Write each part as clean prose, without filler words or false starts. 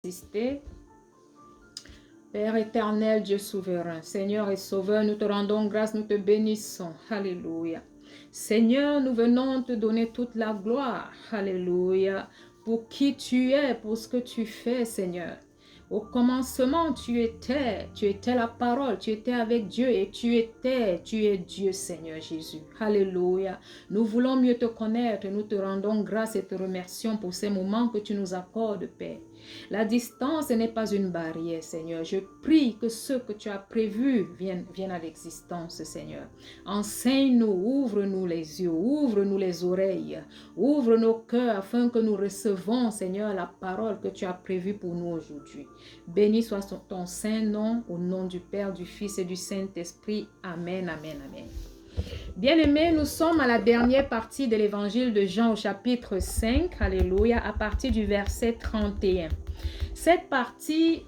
assister. Père éternel, Dieu souverain, Seigneur et Sauveur, nous te rendons grâce, nous te bénissons. Alléluia. Seigneur, nous venons te donner toute la gloire. Alléluia. Pour qui tu es, pour ce que tu fais, Seigneur. Au commencement, tu étais la parole, tu étais avec Dieu et tu es Dieu, Seigneur Jésus. Alléluia. Nous voulons mieux te connaître, nous te rendons grâce et te remercions pour ces moments que tu nous accordes, Père. La distance n'est pas une barrière, Seigneur. Je prie que ce que tu as prévu vienne à l'existence, Seigneur. Enseigne-nous, ouvre-nous les yeux, ouvre-nous les oreilles, ouvre nos cœurs afin que nous recevons, Seigneur, la parole que tu as prévue pour nous aujourd'hui. Béni soit ton saint nom, au nom du Père, du Fils et du Saint-Esprit. Amen, amen, amen. Bien-aimés, nous sommes à la dernière partie de l'évangile de Jean au chapitre 5, alléluia, à partir du verset 31. Cette partie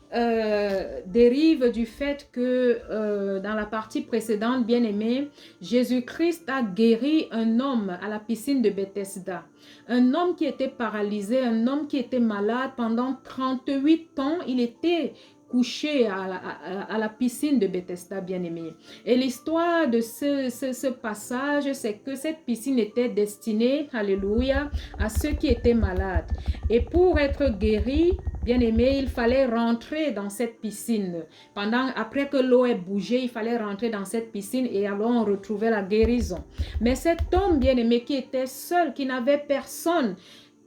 dérive du fait que dans la partie précédente, bien-aimés, Jésus-Christ a guéri un homme à la piscine de Bethesda. Un homme qui était paralysé, un homme qui était malade pendant 38 ans, il était couché à la piscine de Bethesda, bien-aimé. Et l'histoire de ce passage, c'est que cette piscine était destinée, alléluia, à ceux qui étaient malades. Et pour être guéri, bien-aimé, il fallait rentrer dans cette piscine. Après que l'eau ait bougé, il fallait rentrer dans cette piscine et alors on retrouvait la guérison. Mais cet homme, bien-aimé, qui était seul, qui n'avait personne,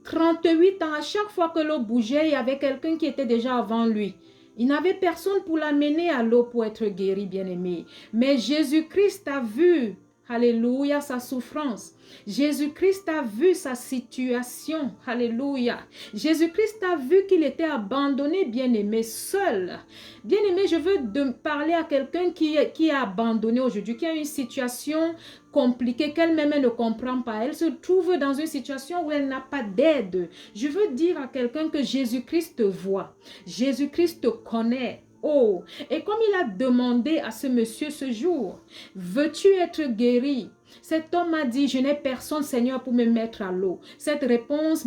38 ans, à chaque fois que l'eau bougeait, il y avait quelqu'un qui était déjà avant lui. Il n'avait personne pour l'amener à l'eau pour être guéri, bien-aimé. Mais Jésus-Christ a vu, alléluia, sa souffrance. Jésus-Christ a vu sa situation, alléluia. Jésus-Christ a vu qu'il était abandonné, bien-aimé, seul. Bien-aimé, je veux parler à quelqu'un qui est abandonné aujourd'hui, qui a une situation compliquée qu'elle-même ne comprend pas. Elle se trouve dans une situation où elle n'a pas d'aide. Je veux dire à quelqu'un que Jésus-Christ te voit. Jésus-Christ te connaît. Oh, et comme il a demandé à ce monsieur ce jour, veux-tu être guéri? Cet homme a dit, je n'ai personne, Seigneur, pour me mettre à l'eau. Cette réponse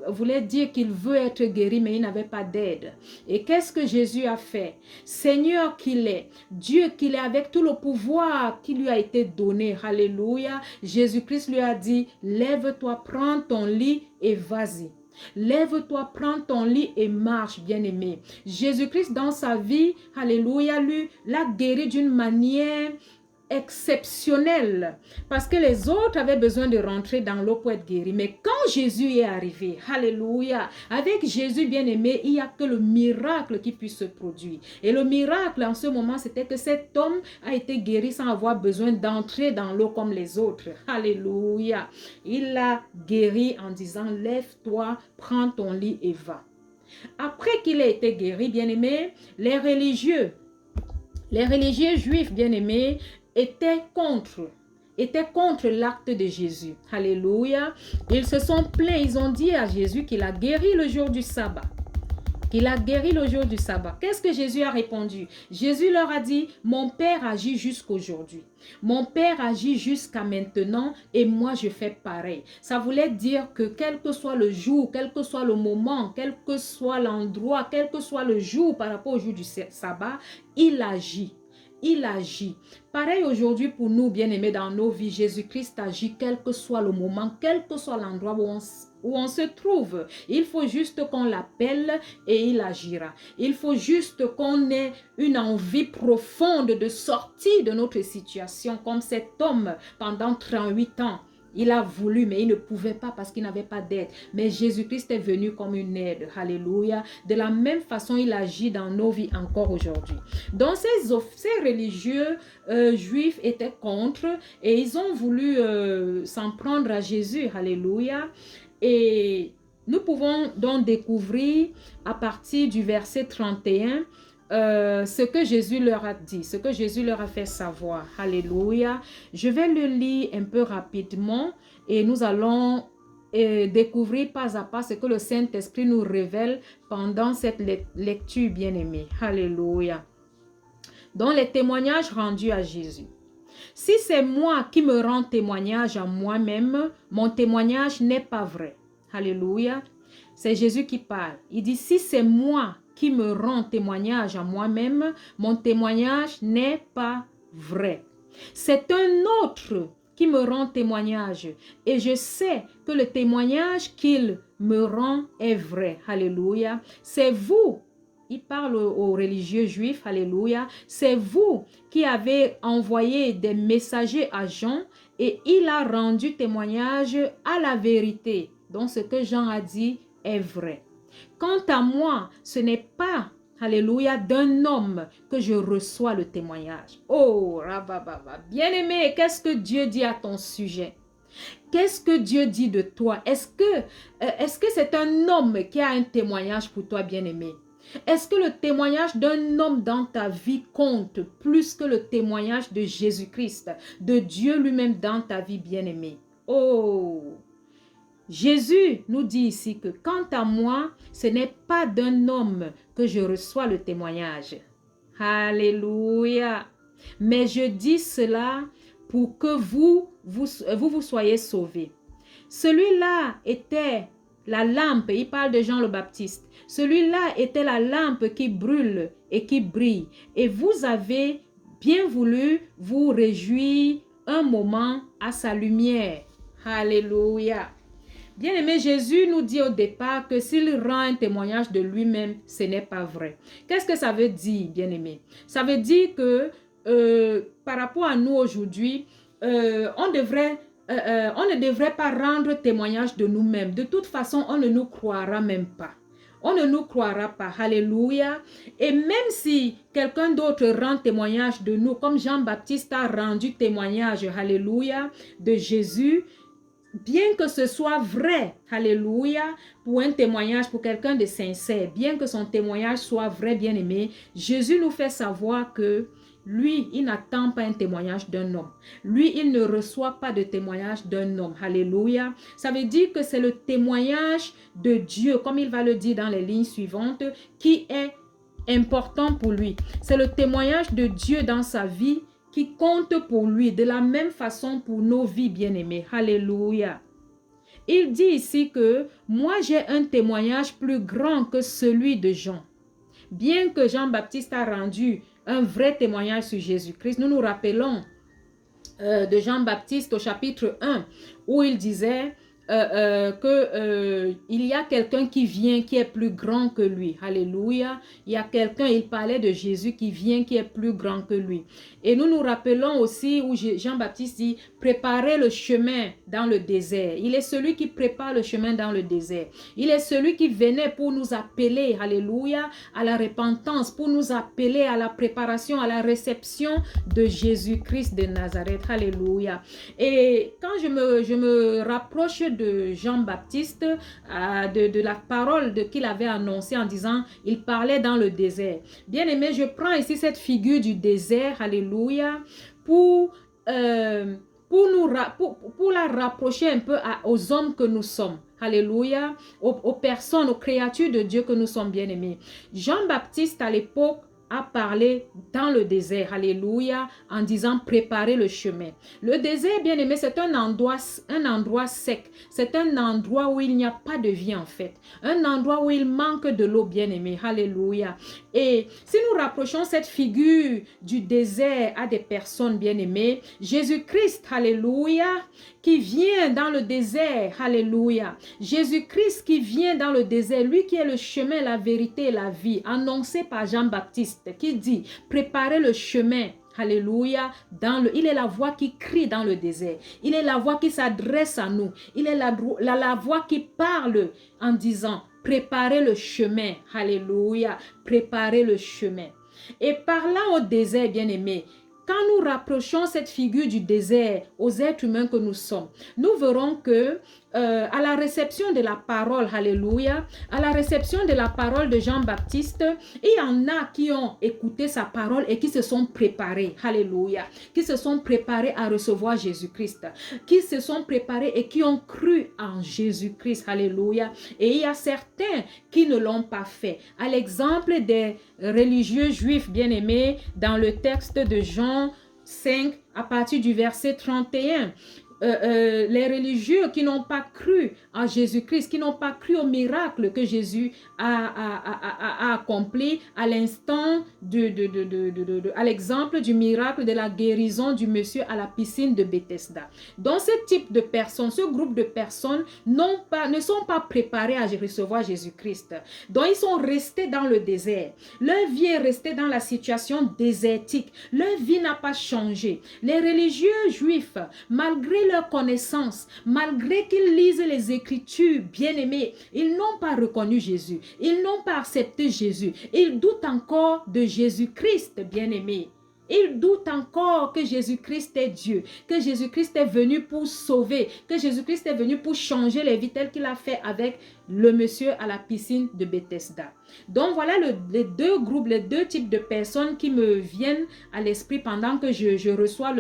voulait dire qu'il veut être guéri, mais il n'avait pas d'aide. Et qu'est-ce que Jésus a fait? Seigneur qu'il est, Dieu qu'il est, avec tout le pouvoir qui lui a été donné, alléluia, Jésus-Christ lui a dit, lève-toi, prends ton lit et vas-y. Lève-toi, prends ton lit et marche, bien-aimé. Jésus-Christ, dans sa vie, alléluia, lui, l'a guéri d'une manière exceptionnelle, parce que les autres avaient besoin de rentrer dans l'eau pour être guéris. Mais quand Jésus est arrivé, alléluia, avec Jésus bien-aimé, il n'y a que le miracle qui puisse se produire. Et le miracle en ce moment, c'était que cet homme a été guéri sans avoir besoin d'entrer dans l'eau comme les autres. Alléluia. Il l'a guéri en disant, lève-toi, prends ton lit et va. Après qu'il ait été guéri, bien-aimé, les religieux juifs, bien-aimés, étaient contre l'acte de Jésus. Alléluia. Ils se sont plaints, ils ont dit à Jésus qu'il a guéri le jour du sabbat. Qu'il a guéri le jour du sabbat. Qu'est-ce que Jésus a répondu? Jésus leur a dit, mon Père agit jusqu'aujourd'hui. Mon Père agit jusqu'à maintenant et moi je fais pareil. Ça voulait dire que quel que soit le jour, quel que soit le moment, quel que soit l'endroit, quel que soit le jour par rapport au jour du sabbat, il agit. Il agit. Pareil aujourd'hui pour nous, bien-aimés, dans nos vies, Jésus-Christ agit quel que soit le moment, quel que soit l'endroit où on se trouve. Il faut juste qu'on l'appelle et il agira. Il faut juste qu'on ait une envie profonde de sortir de notre situation, comme cet homme pendant 38 ans. Il a voulu, mais il ne pouvait pas parce qu'il n'avait pas d'aide. Mais Jésus-Christ est venu comme une aide. Alléluia. De la même façon, il agit dans nos vies encore aujourd'hui. Donc, ces religieux juifs étaient contre et ils ont voulu s'en prendre à Jésus. Alléluia. Et nous pouvons donc découvrir à partir du verset 31 ce que Jésus leur a dit, ce que Jésus leur a fait savoir. Alléluia. Je vais le lire un peu rapidement et nous allons découvrir pas à pas ce que le Saint-Esprit nous révèle pendant cette lecture bien-aimée. Alléluia. Donc les témoignages rendus à Jésus. Si c'est moi qui me rends témoignage à moi-même, mon témoignage n'est pas vrai. Alléluia. c'est Jésus qui parle. Il dit, si c'est moi qui me rends témoignage à moi-même, mon témoignage n'est pas vrai. C'est un autre qui me rend témoignage et je sais que le témoignage qu'il me rend est vrai. Alléluia. C'est vous, il parle aux religieux juifs, alléluia, c'est vous qui avez envoyé des messagers à Jean et il a rendu témoignage à la vérité. Donc ce que Jean a dit est vrai. Quant à moi, ce n'est pas, alléluia, d'un homme que je reçois le témoignage. Oh, rabababa. Bien-aimé, qu'est-ce que Dieu dit à ton sujet? Qu'est-ce que Dieu dit de toi? Est-ce que c'est un homme qui a un témoignage pour toi, bien-aimé? Est-ce que le témoignage d'un homme dans ta vie compte plus que le témoignage de Jésus-Christ, de Dieu lui-même dans ta vie, bien-aimé? Oh! Jésus nous dit ici que quant à moi, ce n'est pas d'un homme que je reçois le témoignage. Alléluia. Mais je dis cela pour que vous soyez sauvés. Celui-là était la lampe, il parle de Jean le Baptiste. Celui-là était la lampe qui brûle et qui brille. Et vous avez bien voulu vous réjouir un moment à sa lumière. Alléluia. Bien-aimé, Jésus nous dit au départ que s'il rend un témoignage de lui-même, ce n'est pas vrai. Qu'est-ce que ça veut dire, bien-aimé? Ça veut dire que par rapport à nous aujourd'hui, on ne devrait pas rendre témoignage de nous-mêmes. De toute façon, on ne nous croira même pas. On ne nous croira pas. Alléluia. Et même si quelqu'un d'autre rend témoignage de nous, comme Jean-Baptiste a rendu témoignage, alléluia, de Jésus, bien que ce soit vrai, alléluia, pour un témoignage, pour quelqu'un de sincère, bien que son témoignage soit vrai, bien-aimé, Jésus nous fait savoir que lui, il n'attend pas un témoignage d'un homme. Lui, il ne reçoit pas de témoignage d'un homme. Alléluia. Ça veut dire que c'est le témoignage de Dieu, comme il va le dire dans les lignes suivantes, qui est important pour lui. C'est le témoignage de Dieu dans sa vie qui compte pour lui, de la même façon pour nos vies, bien-aimés. Alléluia. Il dit ici que moi j'ai un témoignage plus grand que celui de Jean. Bien que Jean-Baptiste a rendu un vrai témoignage sur Jésus-Christ, nous nous rappelons de Jean-Baptiste au chapitre 1 où il disait il y a quelqu'un qui vient qui est plus grand que lui. Alléluia. Il y a quelqu'un, il parlait de Jésus qui vient qui est plus grand que lui. Et nous nous rappelons aussi où Jean-Baptiste dit, préparez le chemin dans le désert. Il est celui qui prépare le chemin dans le désert. Il est celui qui venait pour nous appeler, alléluia, à la repentance, pour nous appeler à la préparation, à la réception de Jésus-Christ de Nazareth. Alléluia. Et quand je me rapproche de Jean-Baptiste, de la parole qu'il avait annoncée en disant, il parlait dans le désert. Bien aimé, je prends ici cette figure du désert, alléluia, pour la rapprocher un peu aux hommes que nous sommes. Alléluia, aux personnes, aux créatures de Dieu que nous sommes, bien aimés. Jean-Baptiste, à l'époque, a parlé dans le désert, alléluia, en disant préparer le chemin. Le désert, bien aimé, c'est un endroit sec. C'est un endroit où il n'y a pas de vie en fait. Un endroit où il manque de l'eau, bien aimé, alléluia. Et si nous rapprochons cette figure du désert à des personnes bien aimées, Jésus-Christ, alléluia, qui vient dans le désert, alléluia. Jésus-Christ qui vient dans le désert, lui qui est le chemin, la vérité et la vie, annoncé par Jean-Baptiste, qui dit, préparez le chemin, alléluia, il est la voix qui crie dans le désert. Il est la voix qui s'adresse à nous. Il est la voix qui parle en disant, préparez le chemin, alléluia, préparez le chemin. Et parlant au désert, bien-aimé, quand nous rapprochons cette figure du désert aux êtres humains que nous sommes, nous verrons que à la réception de la parole, alléluia, à la réception de la parole de Jean-Baptiste, il y en a qui ont écouté sa parole et qui se sont préparés, alléluia, qui se sont préparés à recevoir Jésus-Christ, qui se sont préparés et qui ont cru en Jésus-Christ, alléluia. Et il y a certains qui ne l'ont pas fait. À l'exemple des religieux juifs bien-aimés dans le texte de Jean 5 à partir du verset 31. les religieux qui n'ont pas cru en Jésus-Christ, qui n'ont pas cru au miracle que Jésus a accompli à l'instant à l'exemple du miracle de la guérison du monsieur à la piscine de Bethesda. Donc ce type de personnes, ce groupe de personnes ne sont pas préparés à recevoir Jésus-Christ. Donc ils sont restés dans le désert. Leur vie est restée dans la situation désertique. Leur vie n'a pas changé. Les religieux juifs, malgré leur connaissance, malgré qu'ils lisent les Écritures, bien-aimés, ils n'ont pas reconnu Jésus. Ils n'ont pas accepté Jésus. Ils doutent encore de Jésus-Christ, bien-aimés. Ils doutent encore que Jésus-Christ est Dieu, que Jésus-Christ est venu pour sauver, que Jésus-Christ est venu pour changer les vies telles qu'il a fait avec le monsieur à la piscine de Bethesda. Donc voilà les deux groupes, les deux types de personnes qui me viennent à l'esprit pendant que je reçois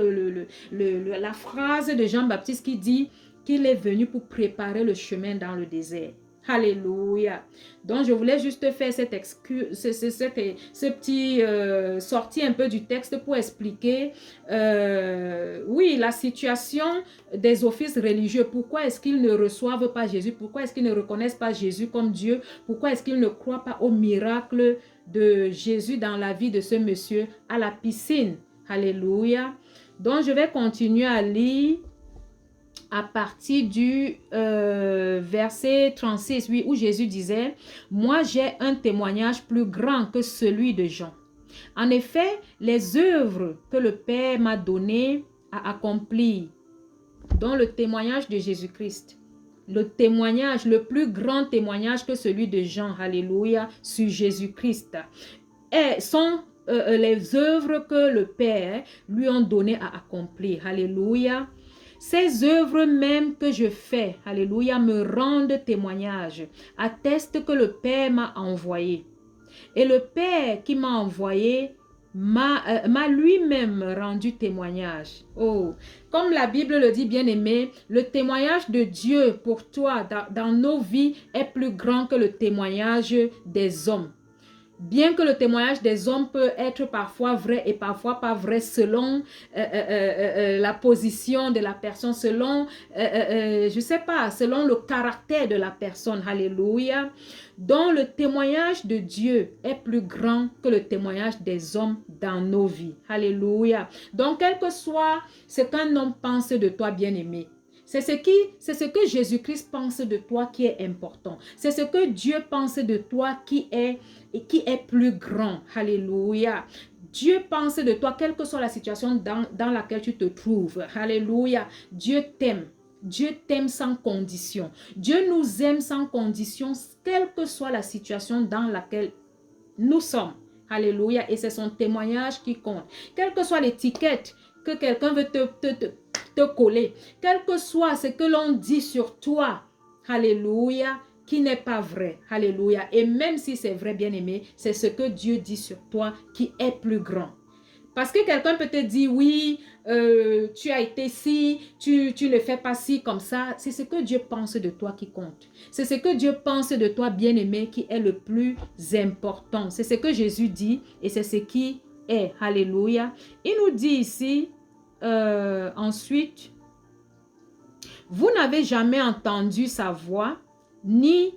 la phrase de Jean-Baptiste qui dit qu'il est venu pour préparer le chemin dans le désert. Alléluia. Donc, je voulais juste faire cette ce petit sortie un peu du texte pour expliquer, oui, la situation des offices religieux. Pourquoi est-ce qu'ils ne reçoivent pas Jésus? Pourquoi est-ce qu'ils ne reconnaissent pas Jésus comme Dieu? Pourquoi est-ce qu'ils ne croient pas au miracle de Jésus dans la vie de ce monsieur à la piscine? Alléluia. Donc, je vais continuer à lire à partir du verset 36, oui, où Jésus disait, « Moi, j'ai un témoignage plus grand que celui de Jean. En effet, les œuvres que le Père m'a données à accomplir, dont le témoignage de Jésus-Christ, le témoignage, le plus grand témoignage que celui de Jean, alléluia, sur Jésus-Christ, sont les œuvres que le Père lui a donné à accomplir, alléluia. Ces œuvres même que je fais, alléluia, me rendent témoignage, attestent que le Père m'a envoyé. Et le Père qui m'a envoyé m'a lui-même rendu témoignage. Oh, comme la Bible le dit, bien-aimé, le témoignage de Dieu pour toi dans nos vies est plus grand que le témoignage des hommes. Bien que le témoignage des hommes peut être parfois vrai et parfois pas vrai selon la position de la personne, selon, je sais pas, selon le caractère de la personne, alléluia. Donc le témoignage de Dieu est plus grand que le témoignage des hommes dans nos vies, alléluia. Donc quel que soit ce qu'un homme pense de toi, bien-aimé, c'est ce que Jésus-Christ pense de toi qui est important. C'est ce que Dieu pense de toi qui est plus grand. Alléluia. Dieu pense de toi, quelle que soit la situation dans laquelle tu te trouves. Alléluia. Dieu t'aime. Dieu t'aime sans condition. Dieu nous aime sans condition, quelle que soit la situation dans laquelle nous sommes. Alléluia. Et c'est son témoignage qui compte. Quelle que soit l'étiquette que quelqu'un veut te coller, quel que soit ce que l'on dit sur toi, alléluia, qui n'est pas vrai, alléluia, et même si c'est vrai, bien-aimé, c'est ce que Dieu dit sur toi qui est plus grand. Parce que quelqu'un peut te dire, oui, tu as été ci, tu ne fais pas ci comme ça, c'est ce que Dieu pense de toi qui compte. C'est ce que Dieu pense de toi, bien-aimé, qui est le plus important. C'est ce que Jésus dit et c'est ce qui est, alléluia. Il nous dit ici, ensuite, vous n'avez jamais entendu sa voix, ni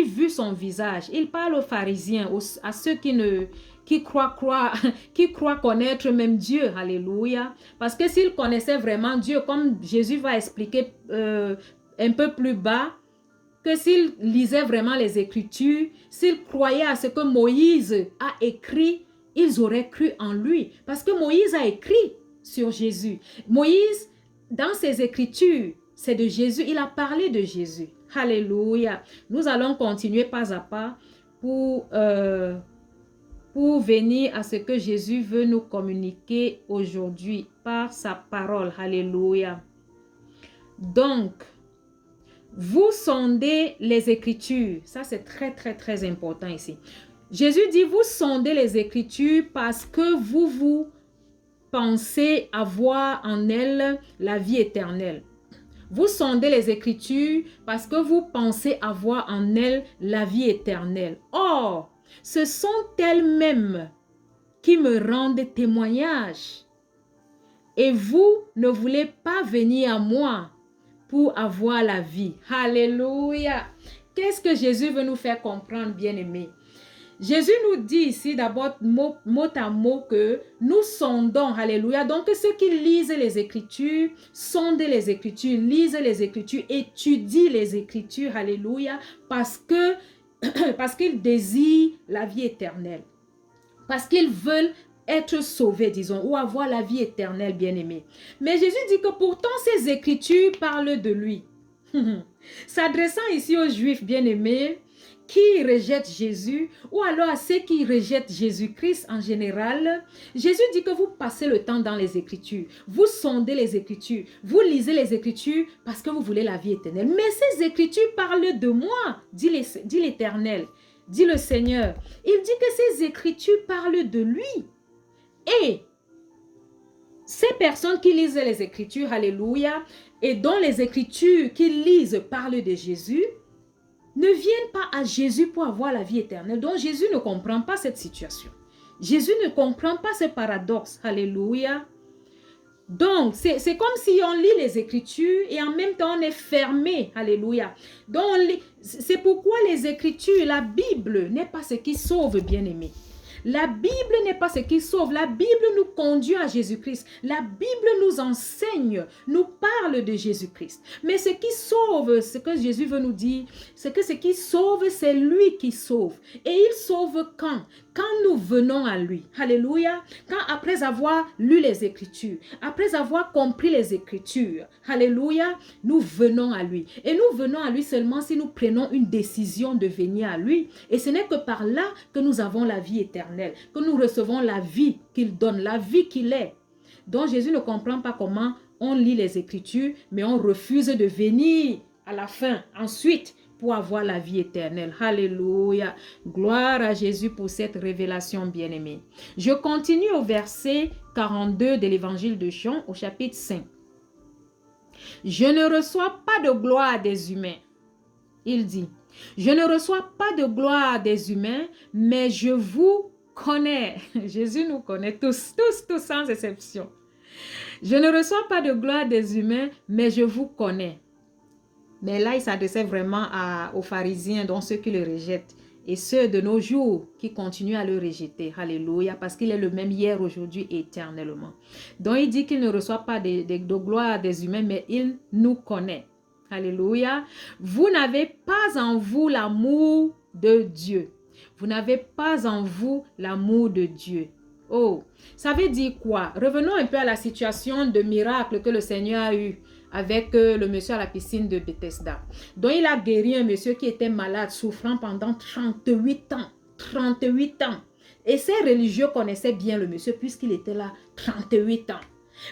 vu son visage. Il parle aux pharisiens, à ceux qui croient connaître même Dieu, alléluia. Parce que s'ils connaissaient vraiment Dieu, comme Jésus va expliquer un peu plus bas, que s'ils lisaient vraiment les Écritures, s'ils croyaient à ce que Moïse a écrit, ils auraient cru en lui. Parce que Moïse a écrit sur Jésus. Moïse, dans ses écritures, c'est de Jésus. Il a parlé de Jésus. Alléluia. Nous allons continuer pas à pas pour venir à ce que Jésus veut nous communiquer aujourd'hui par sa parole. Alléluia. Donc, vous sondez les Écritures. Ça, c'est très, très, très important ici. Jésus dit, vous sondez les Écritures parce que vous pensez avoir en elles la vie éternelle. Vous sondez les Écritures parce que vous pensez avoir en elles la vie éternelle. Or, ce sont elles-mêmes qui me rendent témoignage. Et vous ne voulez pas venir à moi pour avoir la vie. Alléluia. Qu'est-ce que Jésus veut nous faire comprendre, bien-aimés? Jésus nous dit ici d'abord mot à mot que nous sondons, alléluia. Donc ceux qui lisent les Écritures, sondent les Écritures, lisent les Écritures, étudient les Écritures, alléluia, parce qu'ils désirent la vie éternelle, parce qu'ils veulent être sauvés, disons, ou avoir la vie éternelle, bien-aimés. Mais Jésus dit que pourtant ces Écritures parlent de lui. S'adressant ici aux Juifs, bien-aimés, qui rejettent Jésus, ou alors à ceux qui rejettent Jésus-Christ en général, Jésus dit que vous passez le temps dans les Écritures, vous sondez les Écritures, vous lisez les Écritures parce que vous voulez la vie éternelle. Mais ces Écritures parlent de moi, dit l'Éternel, dit le Seigneur. Il dit que ces Écritures parlent de lui. Et ces personnes qui lisent les Écritures, alléluia, et dont les Écritures qu'ils lisent parlent de Jésus, ne viennent pas à Jésus pour avoir la vie éternelle. Donc Jésus ne comprend pas cette situation. Jésus ne comprend pas ce paradoxe. Alléluia. Donc c'est comme si on lit les Écritures et en même temps on est fermé. Alléluia. Donc c'est pourquoi les Écritures, la Bible n'est pas ce qui sauve, bien-aimés. La Bible n'est pas ce qui sauve. La Bible nous conduit à Jésus-Christ. La Bible nous enseigne, nous parle de Jésus-Christ. Mais ce qui sauve, ce que Jésus veut nous dire, c'est que ce qui sauve, c'est lui qui sauve. Et il sauve quand? Quand nous venons à lui. Alléluia. Quand après avoir lu les Écritures, après avoir compris les Écritures, alléluia, nous venons à lui. Et nous venons à lui seulement si nous prenons une décision de venir à lui. Et ce n'est que par là que nous avons la vie éternelle, que nous recevons la vie qu'il donne, la vie qu'il est. Donc Jésus ne comprend pas comment on lit les Écritures, mais on refuse de venir à la fin, ensuite, pour avoir la vie éternelle. Alléluia. Gloire à Jésus pour cette révélation bien-aimée. Je continue au verset 42 de l'évangile de Jean, au chapitre 5. Je ne reçois pas de gloire des humains. Il dit, je ne reçois pas de gloire des humains, mais je vous connais. Jésus nous connaît tous sans exception. Je ne reçois pas de gloire des humains, mais je vous connais. Mais là, il s'adressait vraiment aux pharisiens, dont ceux qui le rejettent, et ceux de nos jours qui continuent à le rejeter. Alléluia, parce qu'il est le même hier, aujourd'hui et éternellement. Donc, il dit qu'il ne reçoit pas de gloire des humains, mais il nous connaît. Alléluia. Vous n'avez pas en vous l'amour de Dieu. Vous n'avez pas en vous l'amour de Dieu. Oh, ça veut dire quoi? Revenons un peu à la situation de miracle que le Seigneur a eu avec le monsieur à la piscine de Bethesda. Donc, il a guéri un monsieur qui était malade, souffrant pendant 38 ans. 38 ans. Et ces religieux connaissaient bien le monsieur puisqu'il était là 38 ans.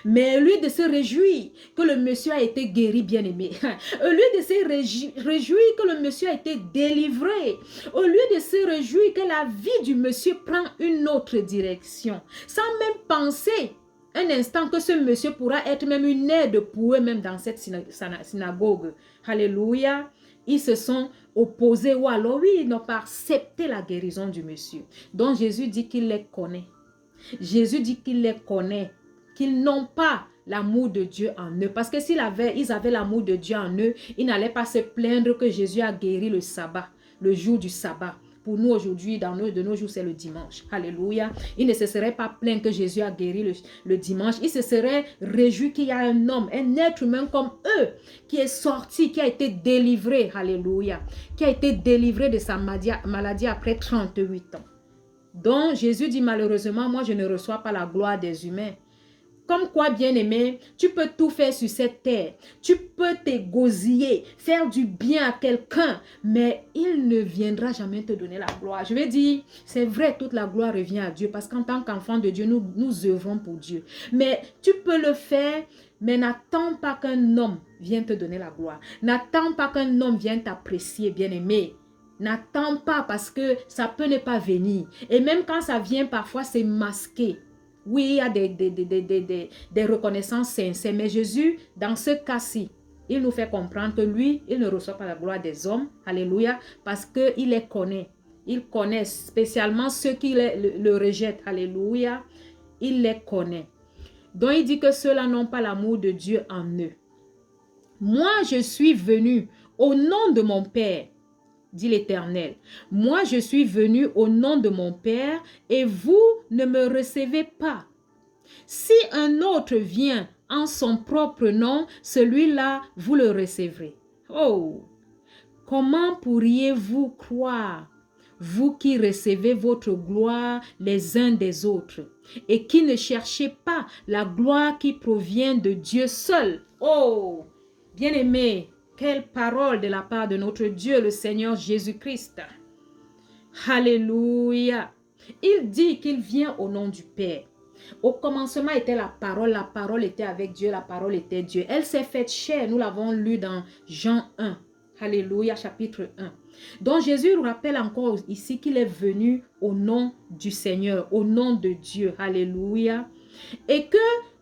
Mais au lieu de se réjouir que le monsieur a été guéri, bien-aimé, au lieu de se réjouir que le monsieur a été délivré, au lieu de se réjouir que la vie du monsieur prend une autre direction, sans même penser un instant que ce monsieur pourra être même une aide pour eux, même dans cette synagogue. Alléluia. Ils se sont opposés ou alors, oui, ils n'ont pas accepté la guérison du monsieur. Donc Jésus dit qu'il les connaît. Jésus dit qu'il les connaît, qu'ils n'ont pas l'amour de Dieu en eux. Parce que ils avaient l'amour de Dieu en eux, ils n'allaient pas se plaindre que Jésus a guéri le sabbat, le jour du sabbat. Pour nous aujourd'hui, de nos jours, c'est le dimanche. Alléluia. Ils ne se seraient pas plaints que Jésus a guéri le dimanche. Ils se seraient réjouis qu'il y a un homme, un être humain comme eux, qui est sorti, qui a été délivré. Alléluia. Qui a été délivré de sa maladie après 38 ans. Donc, Jésus dit malheureusement, moi je ne reçois pas la gloire des humains. Comme quoi, bien-aimé, tu peux tout faire sur cette terre. Tu peux t'égosiller, faire du bien à quelqu'un, mais il ne viendra jamais te donner la gloire. Je vais dire, c'est vrai, toute la gloire revient à Dieu, parce qu'en tant qu'enfant de Dieu, nous œuvrons pour Dieu. Mais tu peux le faire, mais n'attends pas qu'un homme vienne te donner la gloire. N'attends pas qu'un homme vienne t'apprécier, bien-aimé. N'attends pas, parce que ça peut ne pas venir. Et même quand ça vient, parfois, c'est masqué. Oui, il y a des reconnaissances sincères, mais Jésus, dans ce cas-ci, il nous fait comprendre que lui, il ne reçoit pas la gloire des hommes, alléluia, parce qu'il les connaît. Il connaît spécialement ceux qui le rejettent, alléluia, il les connaît. Donc il dit que ceux-là n'ont pas l'amour de Dieu en eux. Moi, je suis venu au nom de mon Père, dit l'Éternel. Moi, je suis venu au nom de mon Père et vous ne me recevez pas. Si un autre vient en son propre nom, celui-là, vous le recevrez. Oh! Comment pourriez-vous croire, vous qui recevez votre gloire les uns des autres et qui ne cherchez pas la gloire qui provient de Dieu seul? Oh! Bien-aimés, quelle parole de la part de notre Dieu, le Seigneur Jésus-Christ. Alléluia. Il dit qu'il vient au nom du Père. Au commencement était la parole était avec Dieu, la parole était Dieu. Elle s'est faite chair, nous l'avons lu dans Jean 1. Alléluia, chapitre 1. Donc Jésus nous rappelle encore ici qu'il est venu au nom du Seigneur, au nom de Dieu. Alléluia. Et que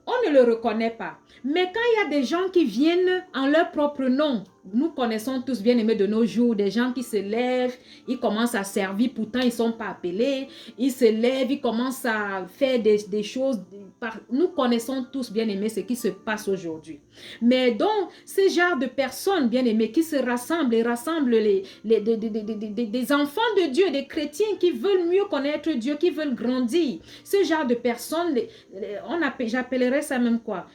on ne le reconnaît pas. Mais quand il y a des gens qui viennent en leur propre nom, nous connaissons tous bien aimés de nos jours, des gens qui se lèvent, ils commencent à servir, pourtant ils ne sont pas appelés, ils se lèvent, ils commencent à faire des choses. Nous connaissons tous bien aimés ce qui se passe aujourd'hui. Mais donc, ce genre de personnes bien aimées qui se rassemblent et rassemblent des enfants de Dieu, des chrétiens qui veulent mieux connaître Dieu, qui veulent grandir. Ce genre de personnes, j'appellerais ça même quoi?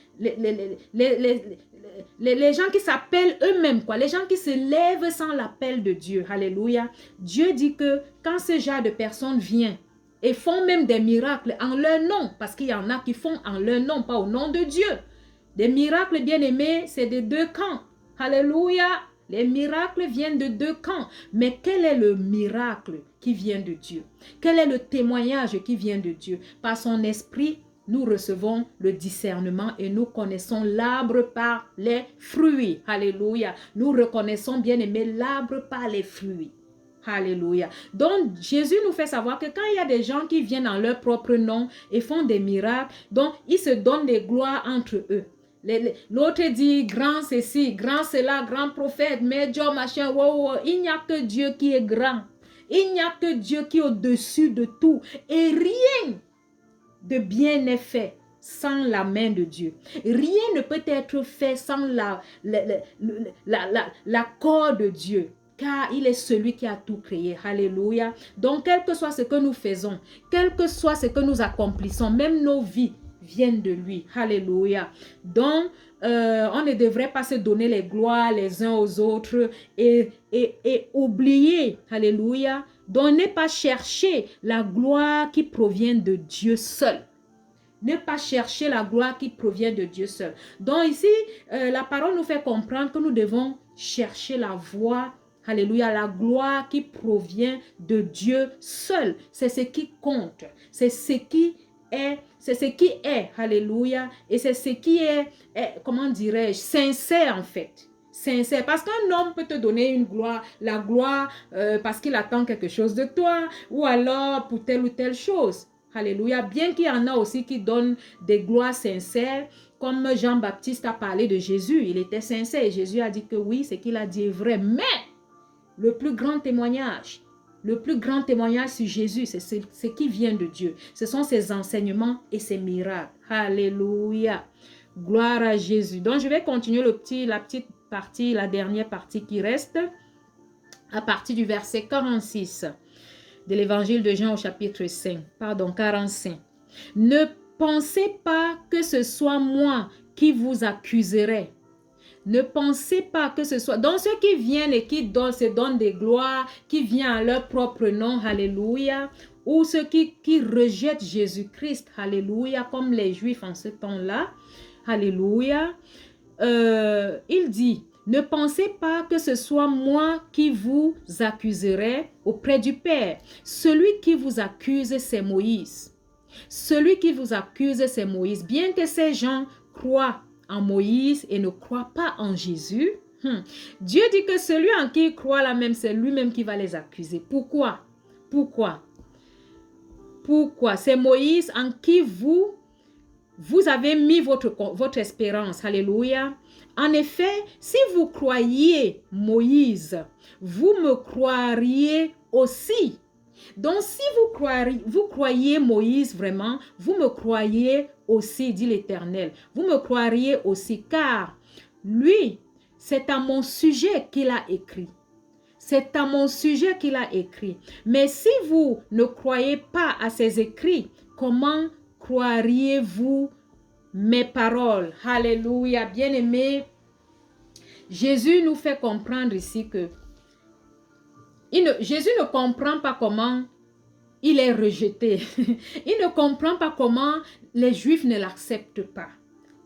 Les gens qui s'appellent eux-mêmes, quoi. Les gens qui se lèvent sans l'appel de Dieu. Alléluia. Dieu dit que quand ce genre de personnes vient et font même des miracles en leur nom, parce qu'il y en a qui font en leur nom, pas au nom de Dieu. Des miracles, bien aimés, c'est de deux camps. Alléluia. Les miracles viennent de deux camps. Mais quel est le miracle qui vient de Dieu? Quel est le témoignage qui vient de Dieu? Par son esprit, nous recevons le discernement et nous connaissons l'arbre par les fruits. Alléluia. Nous reconnaissons, bien aimé, l'arbre par les fruits. Alléluia. Donc, Jésus nous fait savoir que quand il y a des gens qui viennent en leur propre nom et font des miracles, donc ils se donnent des gloires entre eux. L'autre dit, grand ceci, grand cela, grand prophète, médium, machin, wow. Il n'y a que Dieu qui est grand. Il n'y a que Dieu qui est au-dessus de tout. Et rien de bien n'est fait sans la main de Dieu. Rien ne peut être fait sans l'accord de Dieu. Car il est celui qui a tout créé. Alléluia. Donc, quel que soit ce que nous faisons, quel que soit ce que nous accomplissons, même nos vies viennent de lui. Alléluia. Donc, on ne devrait pas se donner les gloires les uns aux autres et oublier. Alléluia. Donc, ne pas chercher la gloire qui provient de Dieu seul. Ne pas chercher la gloire qui provient de Dieu seul. Donc, ici, la parole nous fait comprendre que nous devons chercher la voie. Alléluia, la gloire qui provient de Dieu seul. C'est ce qui compte. C'est ce qui est, alléluia, et c'est ce qui est comment dirais-je, sincère en fait. Sincère, parce qu'un homme peut te donner une gloire, la gloire parce qu'il attend quelque chose de toi, ou alors pour telle ou telle chose. Alléluia, bien qu'il y en a aussi qui donnent des gloires sincères, comme Jean-Baptiste a parlé de Jésus, il était sincère et Jésus a dit que oui, ce qu'il a dit est vrai, mais le plus grand témoignage sur Jésus, c'est ce qui vient de Dieu. Ce sont ses enseignements et ses miracles. Alléluia. Gloire à Jésus. Donc, je vais continuer la petite partie, la dernière partie qui reste, à partir du verset 46 de l'évangile de Jean au chapitre 45. Ne pensez pas que ce soit moi qui vous accuserai. Ne pensez pas que ce soit... Donc ceux qui viennent et qui se donnent des gloires, qui viennent à leur propre nom, alléluia, ou ceux qui rejettent Jésus-Christ, alléluia, comme les Juifs en ce temps-là, alléluia, il dit, ne pensez pas que ce soit moi qui vous accuserai auprès du Père. Celui qui vous accuse, c'est Moïse. Celui qui vous accuse, c'est Moïse. Bien que ces gens croient en Moïse et ne croient pas en Jésus, Dieu dit que celui en qui il croit là même, c'est lui-même qui va les accuser. Pourquoi? C'est Moïse en qui vous avez mis votre espérance. Alléluia. En effet, si vous croyiez Moïse, vous me croiriez aussi, Donc, si vous croyez Moïse vraiment, vous me croyez aussi, dit l'Éternel. Vous me croiriez aussi, car lui, c'est à mon sujet qu'il a écrit. C'est à mon sujet qu'il a écrit. Mais si vous ne croyez pas à ses écrits, comment croiriez-vous mes paroles? Alléluia. Bien-aimés, Jésus nous fait comprendre ici que Jésus ne comprend pas comment il est rejeté. Il ne comprend pas comment les Juifs ne l'acceptent pas.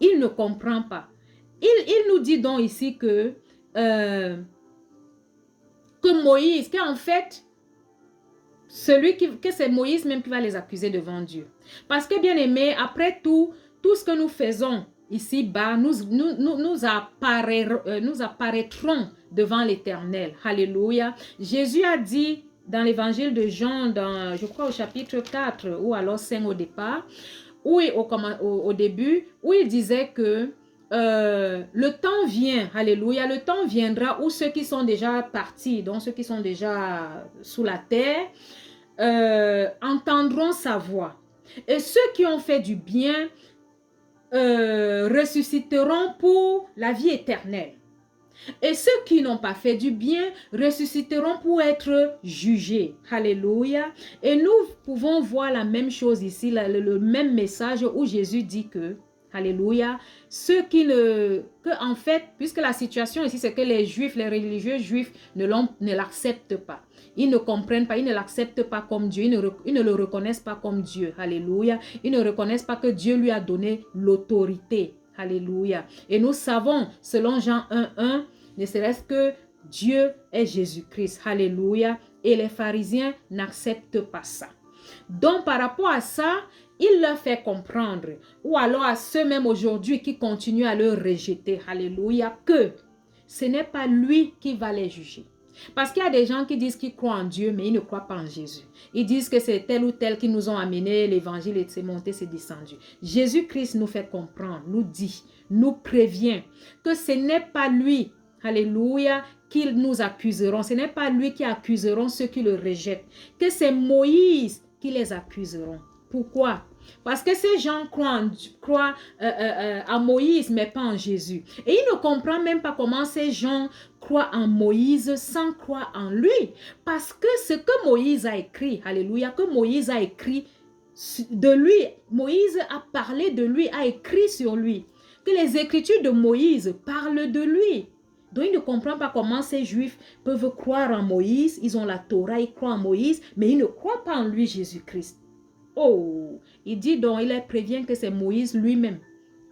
Il ne comprend pas. Il nous dit donc ici que Moïse, qu'en fait, que c'est Moïse même qui va les accuser devant Dieu. Parce que, bien aimé, après tout ce que nous faisons ici-bas, nous apparaîtrons devant l'Éternel. Alléluia. Jésus a dit dans l'évangile de Jean, je crois au chapitre 4, ou alors 5 au départ, au début, où il disait que le temps vient, alléluia, le temps viendra où ceux qui sont déjà partis, donc ceux qui sont déjà sous la terre, entendront sa voix. Et ceux qui ont fait du bien ressusciteront pour la vie éternelle. Et ceux qui n'ont pas fait du bien ressusciteront pour être jugés. Alléluia. Et nous pouvons voir la même chose ici, le même message où Jésus dit que, alléluia, ceux qui en fait, puisque la situation ici, c'est que les Juifs, les religieux Juifs ne l'acceptent pas. Ils ne comprennent pas, ils ne l'acceptent pas comme Dieu, ils ne le reconnaissent pas comme Dieu. Alléluia. Ils ne reconnaissent pas que Dieu lui a donné l'autorité. Alléluia. Et nous savons, selon Jean 1:1, ne serait-ce que Dieu est Jésus-Christ. Alléluia. Et les pharisiens n'acceptent pas ça. Donc, par rapport à ça, il leur fait comprendre, ou alors à ceux même aujourd'hui qui continuent à le rejeter, alléluia, que ce n'est pas lui qui va les juger. Parce qu'il y a des gens qui disent qu'ils croient en Dieu, mais ils ne croient pas en Jésus. Ils disent que c'est tel ou tel qui nous ont amené l'évangile et c'est monté, c'est descendu. Jésus-Christ nous fait comprendre, nous dit, nous prévient que ce n'est pas lui, alléluia, qu'ils nous accuseront. Ce n'est pas lui qui accuseront ceux qui le rejettent. Que c'est Moïse qui les accuseront. Pourquoi? Parce que ces gens croient à Moïse, mais pas en Jésus. Et ils ne comprennent même pas comment ces gens croient en Moïse sans croire en lui. Parce que ce que Moïse a écrit, alléluia, que Moïse a écrit de lui, Moïse a parlé de lui, a écrit sur lui. Que les écritures de Moïse parlent de lui. Donc, ils ne comprennent pas comment ces Juifs peuvent croire en Moïse. Ils ont la Torah, ils croient en Moïse, mais ils ne croient pas en lui, Jésus-Christ. Oh, il dit donc, il les prévient que c'est Moïse lui-même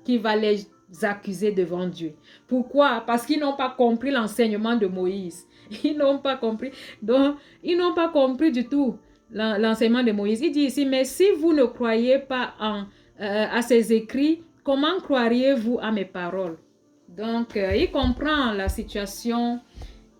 qui va les accuser devant Dieu. Pourquoi? Parce qu'ils n'ont pas compris l'enseignement de Moïse. Ils n'ont pas compris. Donc, ils n'ont pas compris du tout l'enseignement de Moïse. Il dit ici, mais si vous ne croyez pas à ses écrits, comment croiriez-vous à mes paroles? Donc, il comprend la situation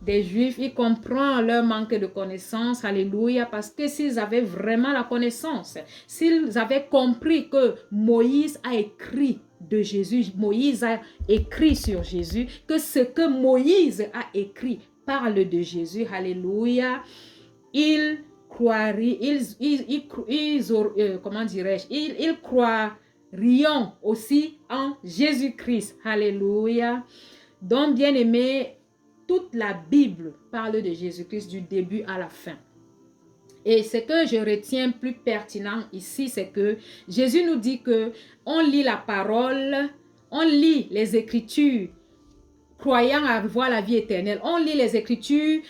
des Juifs, il comprend leur manque de connaissance, alléluia, parce que s'ils avaient vraiment la connaissance, s'ils avaient compris que Moïse a écrit de Jésus, Moïse a écrit sur Jésus, que ce que Moïse a écrit parle de Jésus, alléluia, ils croiraient, comment dirais-je, ils croirions aussi en Jésus-Christ, alléluia. Donc, bien aimé, toute la Bible parle de Jésus-Christ du début à la fin. Et ce que je retiens plus pertinent ici, c'est que Jésus nous dit que on lit la parole, on lit les Écritures, croyant avoir la vie éternelle. On lit les Écritures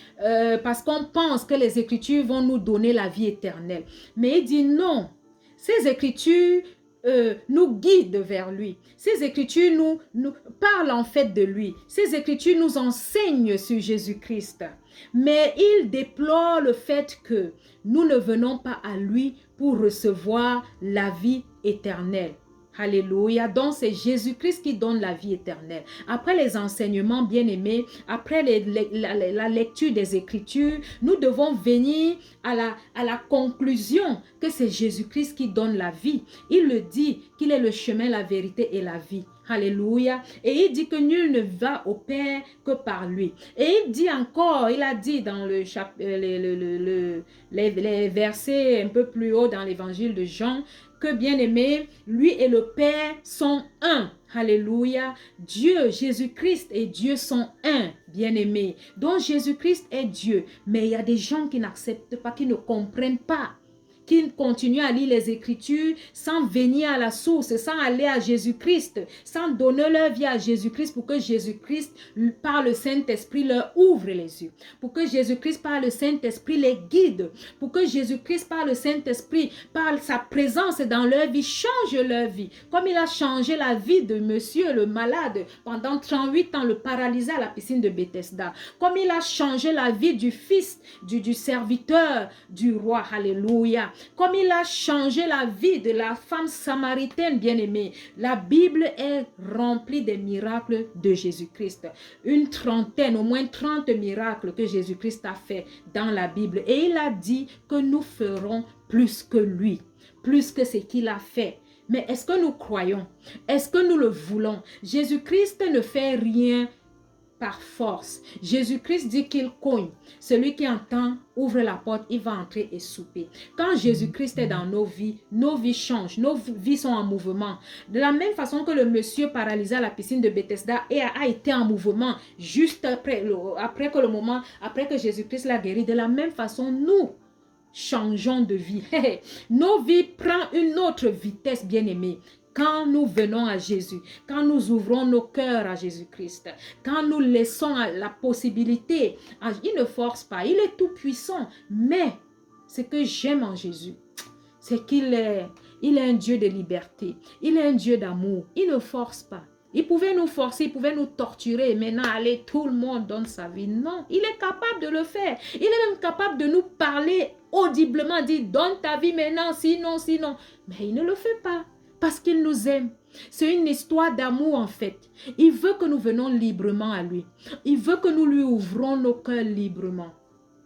parce qu'on pense que les Écritures vont nous donner la vie éternelle. Mais il dit non, ces Écritures nous guident vers lui. Ces Écritures nous parlent en fait de lui. Ces Écritures nous enseignent sur Jésus-Christ. Mais il déplore le fait que nous ne venons pas à lui pour recevoir la vie éternelle. Alléluia. Donc, c'est Jésus-Christ qui donne la vie éternelle. Après les enseignements bien-aimés, après la lecture des Écritures, nous devons venir à la conclusion que c'est Jésus-Christ qui donne la vie. Il le dit qu'il est le chemin, la vérité et la vie. Alléluia. Et il dit que nul ne va au Père que par lui. Et il dit encore, il a dit dans les versets un peu plus haut dans l'évangile de Jean, que bien aimé, lui et le Père sont un. Alléluia. Dieu, Jésus-Christ et Dieu sont un, bien aimé. Donc Jésus-Christ est Dieu. Mais il y a des gens qui n'acceptent pas, qui ne comprennent pas, qui continuent à lire les Écritures sans venir à la source, sans aller à Jésus-Christ, sans donner leur vie à Jésus-Christ pour que Jésus-Christ, par le Saint-Esprit, leur ouvre les yeux, pour que Jésus-Christ, par le Saint-Esprit, les guide, pour que Jésus-Christ, par le Saint-Esprit, par sa présence dans leur vie, change leur vie, comme il a changé la vie de monsieur le malade pendant 38 ans, le paralysé à la piscine de Bethesda, comme il a changé la vie du fils, du serviteur du roi. Alléluia. Comme il a changé la vie de la femme samaritaine bien-aimée. La Bible est remplie des miracles de Jésus-Christ. Une trentaine, au moins 30 miracles que Jésus-Christ a fait dans la Bible. Et il a dit que nous ferons plus que lui, plus que ce qu'il a fait. Mais est-ce que nous croyons? Est-ce que nous le voulons? Jésus-Christ ne fait rien par force. Jésus-Christ dit qu'il cogne. Celui qui entend, ouvre la porte, il va entrer et souper. Quand Jésus-Christ est dans nos vies changent, nos vies sont en mouvement. De la même façon que le monsieur paralysé à la piscine de Bethesda a été en mouvement juste après que Jésus-Christ l'a guéri. De la même façon, nous changeons de vie. Nos vies prennent une autre vitesse, bien-aimés. Quand nous venons à Jésus, quand nous ouvrons nos cœurs à Jésus-Christ, quand nous laissons la possibilité, il ne force pas, il est tout puissant, mais ce que j'aime en Jésus, c'est qu'il est un Dieu de liberté, il est un Dieu d'amour, il ne force pas. Il pouvait nous forcer, il pouvait nous torturer, et maintenant, allez, tout le monde donne sa vie. Non, il est capable de le faire. Il est même capable de nous parler audiblement, dire, donne ta vie maintenant, sinon. Mais il ne le fait pas. Parce qu'il nous aime. C'est une histoire d'amour en fait. Il veut que nous venons librement à lui. Il veut que nous lui ouvrons nos cœurs librement.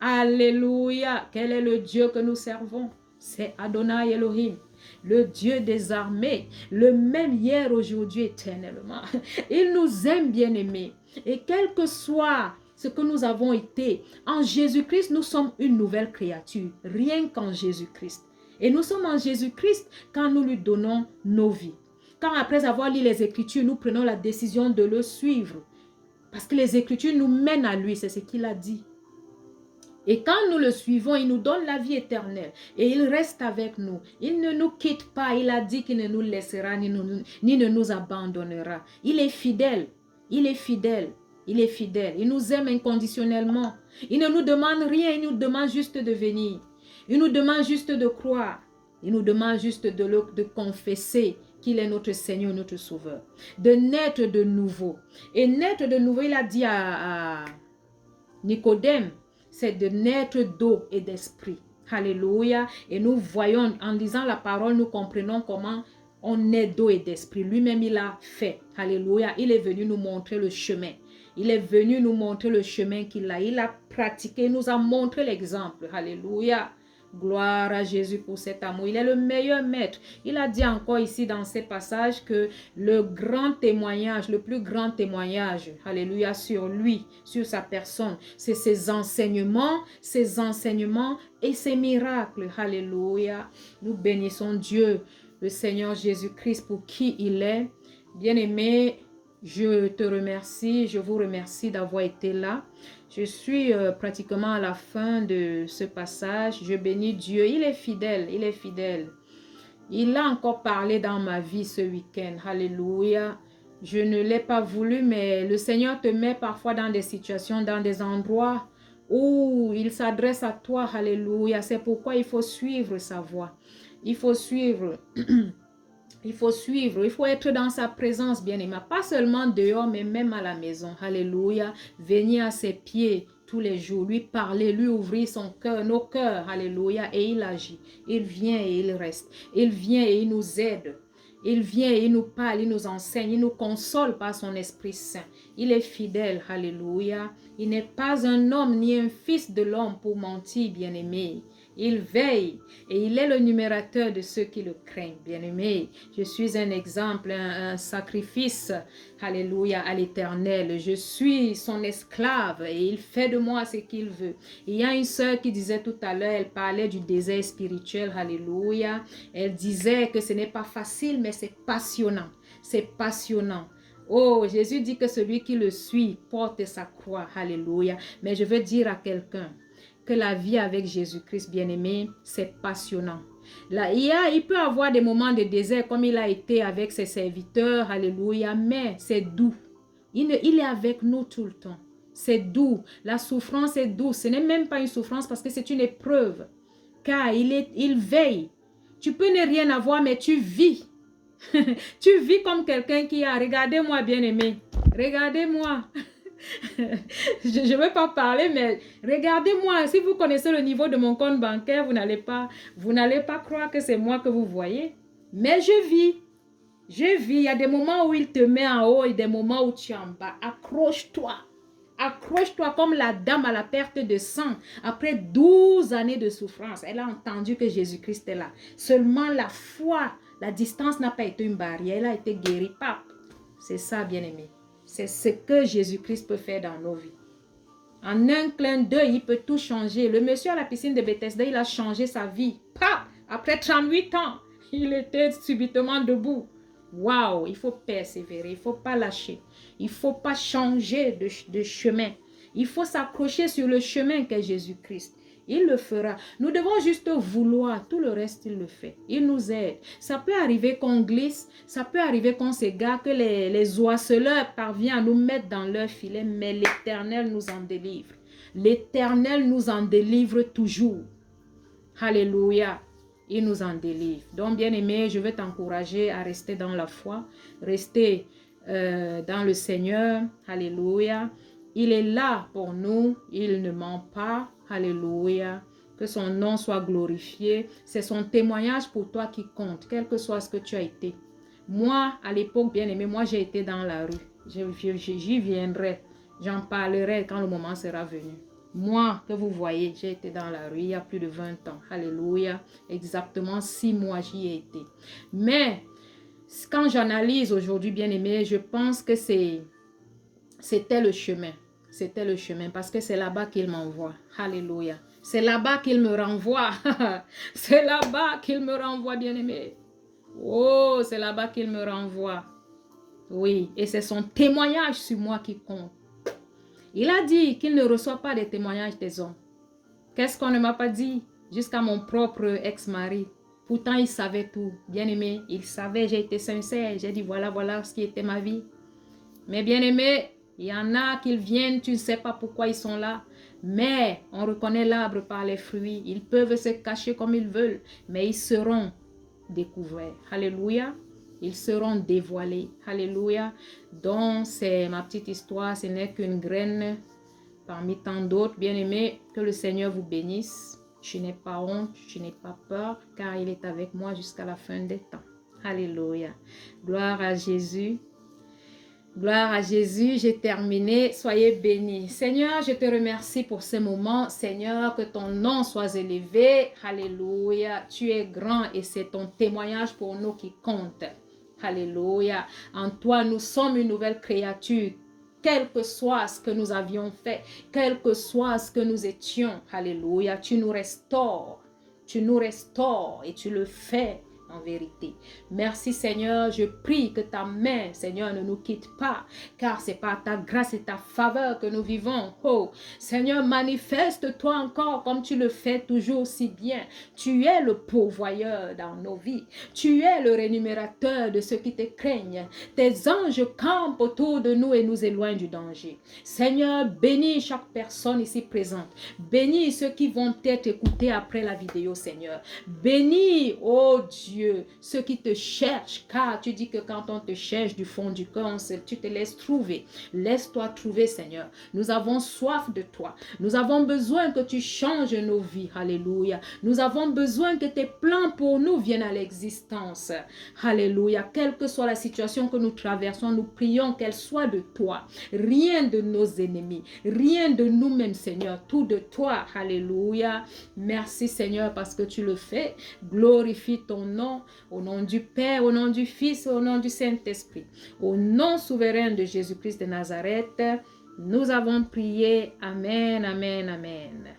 Alléluia. Quel est le Dieu que nous servons? C'est Adonai Elohim, le Dieu des armées, le même hier, aujourd'hui, éternellement. Il nous aime, bien-aimés. Et quel que soit ce que nous avons été, en Jésus-Christ, nous sommes une nouvelle créature. Rien qu'en Jésus-Christ. Et nous sommes en Jésus-Christ quand nous lui donnons nos vies. Quand après avoir lu les Écritures, nous prenons la décision de le suivre. Parce que les Écritures nous mènent à lui, c'est ce qu'il a dit. Et quand nous le suivons, il nous donne la vie éternelle. Et il reste avec nous. Il ne nous quitte pas. Il a dit qu'il ne nous laissera ni ne nous abandonnera. Il est fidèle. Il est fidèle. Il est fidèle. Il nous aime inconditionnellement. Il ne nous demande rien. Il nous demande juste de venir. Il nous demande juste de croire. Il nous demande juste de confesser qu'il est notre Seigneur, notre Sauveur. De naître de nouveau. Et naître de nouveau, il a dit à Nicodème, c'est de naître d'eau et d'esprit. Alléluia. Et nous voyons, en lisant la parole, nous comprenons comment on est d'eau et d'esprit. Lui-même, il a fait. Alléluia. Il est venu nous montrer le chemin. Il est venu nous montrer le chemin qu'il a. Il a pratiqué, il nous a montré l'exemple. Alléluia. Gloire à Jésus pour cet amour. Il est le meilleur maître. Il a dit encore ici dans ces passages que le grand témoignage, le plus grand témoignage, alléluia, sur lui, sur sa personne, c'est ses enseignements et ses miracles. Alléluia. Nous bénissons Dieu, le Seigneur Jésus-Christ pour qui il est. Bien-aimé, je te remercie, je vous remercie d'avoir été là. Je suis pratiquement à la fin de ce passage. Je bénis Dieu. Il est fidèle, il est fidèle. Il a encore parlé dans ma vie ce week-end. Alléluia. Je ne l'ai pas voulu, mais le Seigneur te met parfois dans des situations, dans des endroits où il s'adresse à toi. Alléluia. C'est pourquoi il faut suivre sa voie. Il faut suivre. Il faut suivre, il faut être dans sa présence, bien-aimé. Pas seulement dehors, mais même à la maison. Alléluia. Venir à ses pieds tous les jours, lui parler, lui ouvrir son cœur, nos cœurs. Alléluia. Et il agit. Il vient et il reste. Il vient et il nous aide. Il vient et il nous parle, il nous enseigne, il nous console par son Esprit Saint. Il est fidèle. Alléluia. Il n'est pas un homme ni un fils de l'homme pour mentir, bien-aimé. Il veille et il est le numérateur de ceux qui le craignent. Bien-aimé, je suis un exemple, un sacrifice, alléluia, à l'Éternel. Je suis son esclave et il fait de moi ce qu'il veut. Il y a une sœur qui disait tout à l'heure, elle parlait du désert spirituel, alléluia. Elle disait que ce n'est pas facile, mais c'est passionnant. C'est passionnant. Oh, Jésus dit que celui qui le suit porte sa croix, alléluia. Mais je veux dire à quelqu'un que la vie avec Jésus-Christ, bien-aimé, c'est passionnant. Là, il peut avoir des moments de désert comme il a été avec ses serviteurs, alléluia, mais c'est doux. Il est avec nous tout le temps. C'est doux. La souffrance est douce. Ce n'est même pas une souffrance parce que c'est une épreuve. Car il veille. Tu peux ne rien avoir, mais tu vis. Tu vis comme quelqu'un qui a... Regardez-moi, bien-aimé. Regardez-moi. Je ne veux pas parler, mais regardez-moi. Si vous connaissez le niveau de mon compte bancaire, vous n'allez pas croire que c'est moi que vous voyez. Mais je vis. Je vis. Il y a des moments où il te met en haut et des moments où tu es en bas. Accroche-toi. Accroche-toi comme la dame à la perte de sang. Après 12 années de souffrance, elle a entendu que Jésus-Christ est là. Seulement la foi, la distance n'a pas été une barrière. Elle a été guérie. Pap. C'est ça, bien-aimé. C'est ce que Jésus-Christ peut faire dans nos vies. En un clin d'œil, il peut tout changer. Le monsieur à la piscine de Bethesda, il a changé sa vie. Pap! Après 38 ans, il était subitement debout. Waouh! Il faut persévérer, il ne faut pas lâcher. Il ne faut pas changer de chemin. Il faut s'accrocher sur le chemin qu'est Jésus-Christ. Il le fera. Nous devons juste vouloir. Tout le reste, il le fait. Il nous aide. Ça peut arriver qu'on glisse. Ça peut arriver qu'on s'égare, que les oiseleurs parviennent à nous mettre dans leur filet. Mais l'Éternel nous en délivre. L'Éternel nous en délivre toujours. Alléluia. Il nous en délivre. Donc, bien-aimé, je veux t'encourager à rester dans la foi. Rester dans le Seigneur. Alléluia. Il est là pour nous. Il ne ment pas. Alléluia. Que son nom soit glorifié. C'est son témoignage pour toi qui compte, quel que soit ce que tu as été. Moi, à l'époque, bien aimé, moi j'ai été dans la rue. J'y viendrai. J'en parlerai quand le moment sera venu. Moi, que vous voyez, j'ai été dans la rue il y a plus de 20 ans. Alléluia. Exactement 6 mois j'y ai été. Mais, quand j'analyse aujourd'hui, bien aimé, je pense que c'était le chemin. C'était le chemin parce que c'est là-bas qu'il m'envoie. Alléluia. C'est là-bas qu'il me renvoie. C'est là-bas qu'il me renvoie, bien-aimé. Oh, c'est là-bas qu'il me renvoie. Oui, et c'est son témoignage sur moi qui compte. Il a dit qu'il ne reçoit pas des témoignages des hommes. Qu'est-ce qu'on ne m'a pas dit? Jusqu'à mon propre ex-mari. Pourtant, il savait tout. Bien-aimé, il savait, j'ai été sincère. J'ai dit, voilà ce qui était ma vie. Mais bien-aimé, il y en a qui viennent, tu ne sais pas pourquoi ils sont là. Mais on reconnaît l'arbre par les fruits. Ils peuvent se cacher comme ils veulent, mais ils seront découverts. Alléluia. Ils seront dévoilés. Alléluia. Donc, c'est ma petite histoire. Ce n'est qu'une graine parmi tant d'autres. Bien-aimés, que le Seigneur vous bénisse. Je n'ai pas honte, je n'ai pas peur, car il est avec moi jusqu'à la fin des temps. Alléluia. Gloire à Jésus. Gloire à Jésus, j'ai terminé. Soyez bénis. Seigneur, je te remercie pour ce moment. Seigneur, que ton nom soit élevé. Alléluia. Tu es grand et c'est ton témoignage pour nous qui compte. Alléluia. En toi, nous sommes une nouvelle créature. Quel que soit ce que nous avions fait, quel que soit ce que nous étions. Alléluia. Tu nous restaures. Tu nous restaures et tu le fais. En vérité. Merci Seigneur, je prie que ta main, Seigneur, ne nous quitte pas, car c'est par ta grâce et ta faveur que nous vivons. Oh, Seigneur, manifeste-toi encore comme tu le fais toujours si bien. Tu es le pourvoyeur dans nos vies. Tu es le rémunérateur de ceux qui te craignent. Tes anges campent autour de nous et nous éloignent du danger. Seigneur, bénis chaque personne ici présente. Bénis ceux qui vont être écoutés après la vidéo, Seigneur. Bénis, oh Dieu, Dieu, ceux qui te cherchent, car tu dis que quand on te cherche du fond du cœur, tu te laisses trouver. Laisse-toi trouver, Seigneur. Nous avons soif de toi. Nous avons besoin que tu changes nos vies. Alléluia. Nous avons besoin que tes plans pour nous viennent à l'existence. Alléluia. Quelle que soit la situation que nous traversons, nous prions qu'elle soit de toi. Rien de nos ennemis. Rien de nous-mêmes, Seigneur. Tout de toi. Alléluia. Merci, Seigneur, parce que tu le fais. Glorifie ton nom. Au nom du Père, au nom du Fils, au nom du Saint-Esprit. Au nom souverain de Jésus-Christ de Nazareth, nous avons prié. Amen, amen, amen.